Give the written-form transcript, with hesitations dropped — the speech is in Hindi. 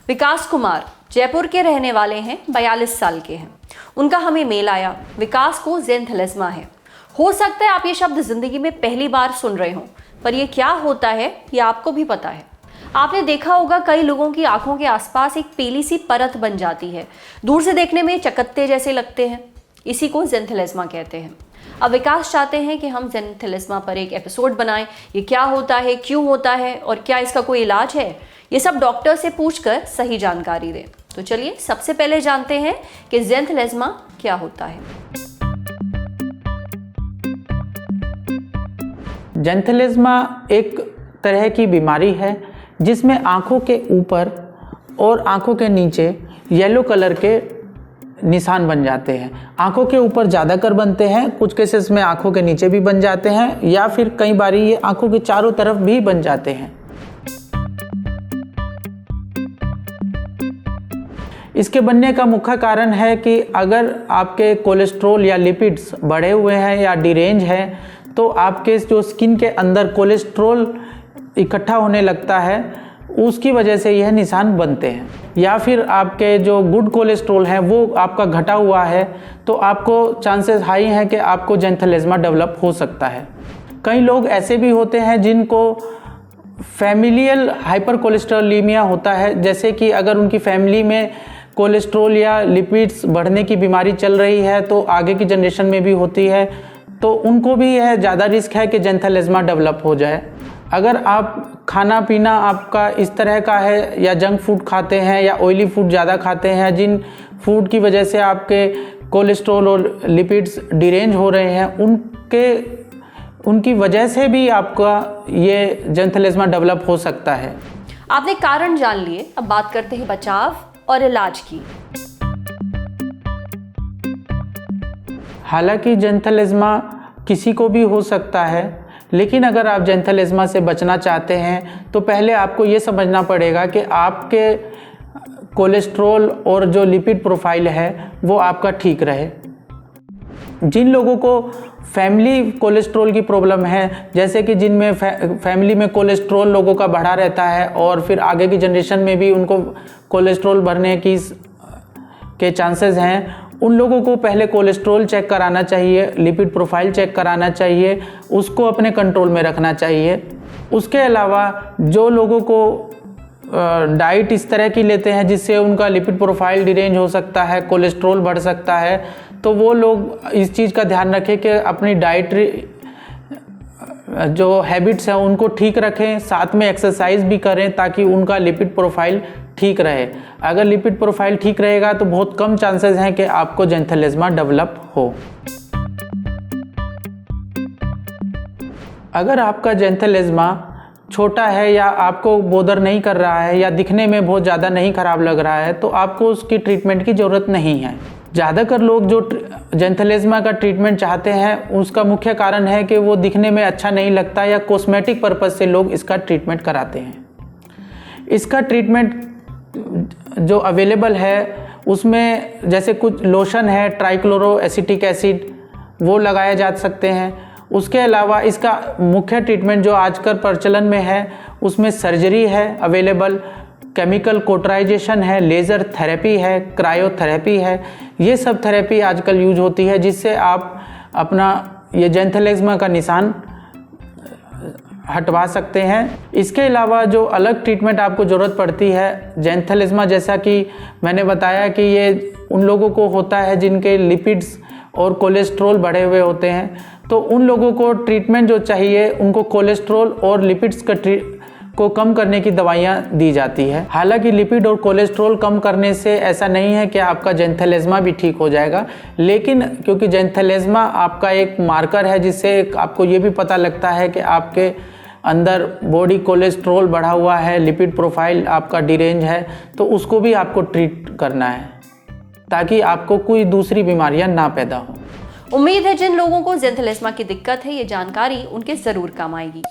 विकास कुमार जयपुर के रहने वाले हैं, 42 साल के हैं। उनका हमें मेल आया। विकास को ज़ेनथैलेस्मा है। हो सकता है आप ये शब्द जिंदगी में पहली बार सुन रहे हो, पर ये क्या होता है ये आपको भी पता है। आपने देखा होगा कई लोगों की आंखों के आसपास एक पीली सी परत बन जाती है, दूर से देखने में चकत्ते जैसे लगते हैं। इसी को ज़ेनथैलेस्मा कहते हैं। अब विकास चाहते हैं कि हम ज़ेनथैलेस्मा पर एक एपिसोड बनाएं। ये क्या होता है, क्यों होता है और क्या इसका कोई इलाज है, ये सब डॉक्टर से पूछकर सही जानकारी दें। तो चलिए सबसे पहले जानते हैं कि ज़ेनथैलेस्मा क्या होता है। ज़ेनथैलेस्मा एक तरह की बीमारी है जिसमें आंखों के ऊपर और आंखों के नीचे येलो कलर के निशान बन जाते हैं। आंखों के ऊपर ज़्यादातर बनते हैं, कुछ केसेस में आंखों के नीचे भी बन जाते हैं, या फिर कई बार ये आंखों के चारों तरफ भी बन जाते हैं। इसके बनने का मुख्य कारण है कि अगर आपके कोलेस्ट्रॉल या लिपिड्स बढ़े हुए हैं या डिरेंज है तो आपके जो स्किन के अंदर कोलेस्ट्रॉल इकट्ठा होने लगता है, उसकी वजह से यह निशान बनते हैं। या फिर आपके जो गुड कोलेस्ट्रॉल है वो आपका घटा हुआ है तो आपको चांसेस हाई हैं कि आपको ज़ेनथैलेस्मा डेवलप हो सकता है। कई लोग ऐसे भी होते हैं जिनको फैमिलियल हाइपर कोलेस्ट्रोलीमिया होता है, जैसे कि अगर उनकी फैमिली में कोलेस्ट्रॉल या लिपिड्स बढ़ने की बीमारी चल रही है तो आगे की जनरेशन में भी होती है, तो उनको भी यह ज़्यादा रिस्क है कि ज़ेनथैलेस्मा डेवलप हो जाए। अगर आप खाना पीना आपका इस तरह का है या जंक फूड खाते हैं या ऑयली फूड ज़्यादा खाते हैं, जिन फूड की वजह से आपके कोलेस्ट्रॉल और लिपिड्स डिरेंज हो रहे हैं, उनकी वजह से भी आपका ये ज़ेनथैलेस्मा डेवलप हो सकता है। आपने कारण जान लिए, अब बात करते हैं बचाव और इलाज की। हालांकि ज़ेनथैलेस्मा किसी को भी हो सकता है, लेकिन अगर आप ज़ेनथैलेस्मा से बचना चाहते हैं तो पहले आपको ये समझना पड़ेगा कि आपके कोलेस्ट्रॉल और जो लिपिड प्रोफाइल है वो आपका ठीक रहे। जिन लोगों को फैमिली कोलेस्ट्रॉल की प्रॉब्लम है, जैसे कि जिनमें फैमिली में कोलेस्ट्रॉल लोगों का बढ़ा रहता है और फिर आगे की जनरेशन में भी उनको कोलेस्ट्रॉल बढ़ने के चांसेस हैं, उन लोगों को पहले कोलेस्ट्रॉल चेक कराना चाहिए, लिपिड प्रोफाइल चेक कराना चाहिए, उसको अपने कंट्रोल में रखना चाहिए। उसके अलावा जो लोगों को डाइट इस तरह की लेते हैं जिससे उनका लिपिड प्रोफाइल डिरेंज हो सकता है, कोलेस्ट्रॉल बढ़ सकता है, तो वो लोग इस चीज़ का ध्यान रखें कि अपनी डाइट जो हैबिट्स हैं उनको ठीक रखें, साथ में एक्सरसाइज भी करें ताकि उनका लिपिड प्रोफाइल ठीक रहे। अगर लिपिड प्रोफाइल ठीक रहेगा तो बहुत कम चांसेस हैं कि आपको ज़ेनथैलेस्मा डेवलप हो। अगर आपका ज़ेनथैलेस्मा छोटा है या आपको बोदर नहीं कर रहा है या दिखने में बहुत ज़्यादा नहीं ख़राब लग रहा है तो आपको उसकी ट्रीटमेंट की ज़रूरत नहीं है। ज़्यादातर लोग जो ज़ेनथैलेस्मा का ट्रीटमेंट चाहते हैं उसका मुख्य कारण है कि वो दिखने में अच्छा नहीं लगता या कॉस्मेटिक पर्पज़ से लोग इसका ट्रीटमेंट कराते हैं। इसका ट्रीटमेंट जो अवेलेबल है उसमें जैसे कुछ लोशन है, ट्राइक्लोरो एसिटिक एसिड, वो लगाए जा सकते हैं। उसके अलावा इसका मुख्य ट्रीटमेंट जो आजकल प्रचलन में है उसमें सर्जरी है अवेलेबल, केमिकल कोटराइजेशन है, लेज़र थेरेपी है, क्रायोथेरेपी है। ये सब थेरेपी आजकल यूज होती है जिससे आप अपना ये ज़ेनथैलेस्मा का निशान हटवा सकते हैं। इसके अलावा जो अलग ट्रीटमेंट आपको ज़रूरत पड़ती है ज़ेनथैलेस्मा, जैसा कि मैंने बताया कि ये उन लोगों को होता है जिनके लिपिड्स और कोलेस्ट्रॉल बढ़े हुए होते हैं, तो उन लोगों को ट्रीटमेंट जो चाहिए उनको कोलेस्ट्रॉल और लिपिड्स को कम करने की दवाइयाँ दी जाती है। हालांकि लिपिड और कोलेस्ट्रॉल कम करने से ऐसा नहीं है कि आपका ज़ेनथैलेस्मा भी ठीक हो जाएगा, लेकिन क्योंकि ज़ेनथैलेस्मा आपका एक मार्कर है जिससे आपको ये भी पता लगता है कि आपके अंदर बॉडी कोलेस्ट्रॉल बढ़ा हुआ है, लिपिड प्रोफाइल आपका डिरेंज है, तो उसको भी आपको ट्रीट करना है ताकि आपको कोई दूसरी बीमारियां ना पैदा हो। उम्मीद है जिन लोगों को ज़ेनथैलेस्मा की दिक्कत है ये जानकारी उनके ज़रूर काम आएगी।